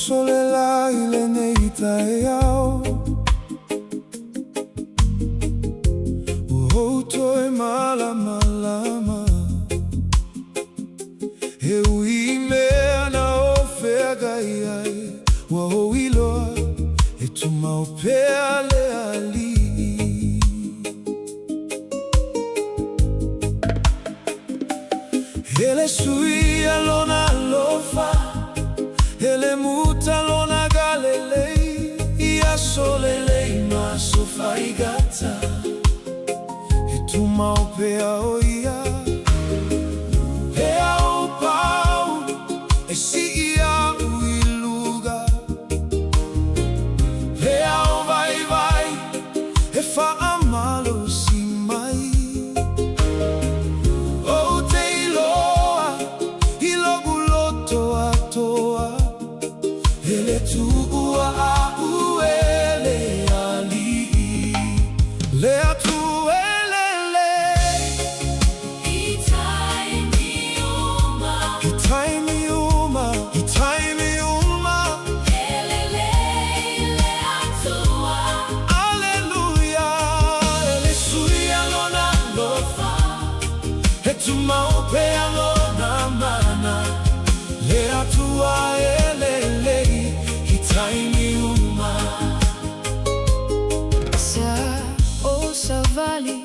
So LELEI le neita e ao Uhoto e malamalama E ui mea na o wheagai ai Wa o iloa e tu mau pea le ali Ele sui alona lofa Ele muta lona galelei Ia so LELEI ma so faigata E tu mau pea o ia Pea o pau E si ia ui luga Pea o vai vai E fa amalo si mai O te iloa I logu loto atoa Ele tua a uele ali Le atua LELEI I taimi uma I taimi uma I taimi uma LELEI le atua Aleluia Ele sui alona lofa E tu mau pea lona mana Le atua LELEI Taimi uma Sa o savali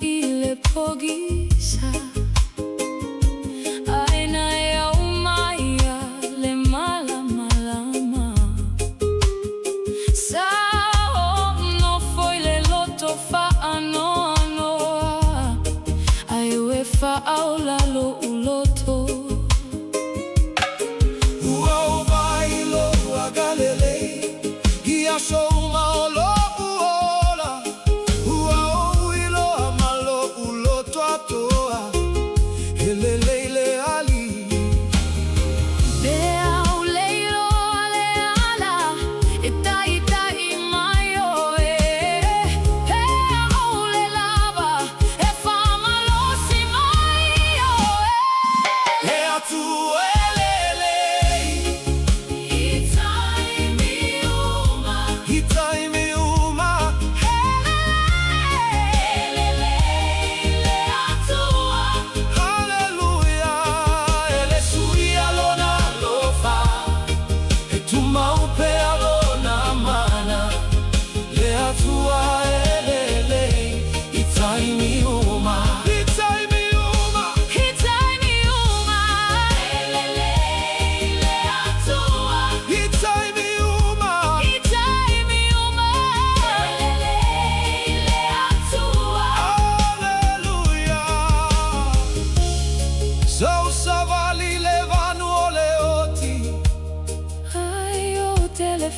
ile pogisa Aina ya umaya le malamalama Sa o no foi le loto faanoanoa Aiwe fa aula lo uloto So maolo uola Ua o iloa malo uloto atoa LELEI le ali Bea o leilo ale ala E tai tai mai o Hea o le lava E fa malo si mai o Hea tu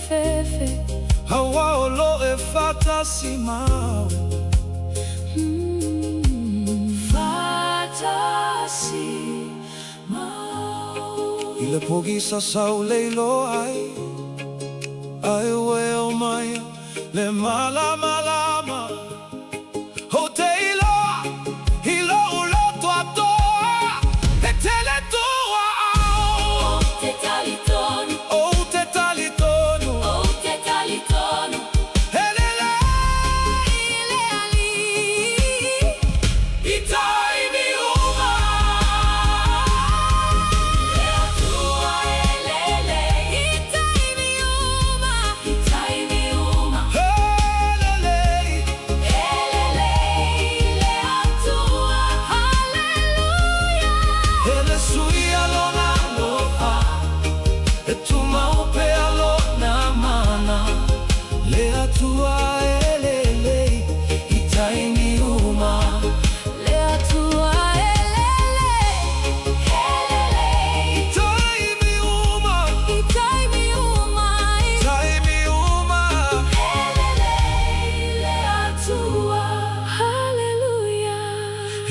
fefe Hawa o lo e fata si mau Fata si mau Ile pogisa sau leilo ai Ai we o mai Le malamalama Ho te iloa Ilo uloto atoa E tele tua O te talitonu O te talitonu O te talitonu LELEI le ali I taimi uma Le atua LELEI I taimi uma I taimi uma LELEI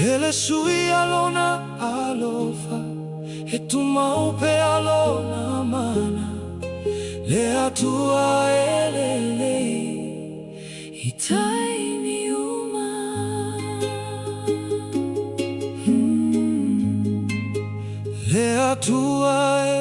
Ele sui alona alofa, e tu maupe alona mana. Le atua LELEI, i Taimi uma. Le atua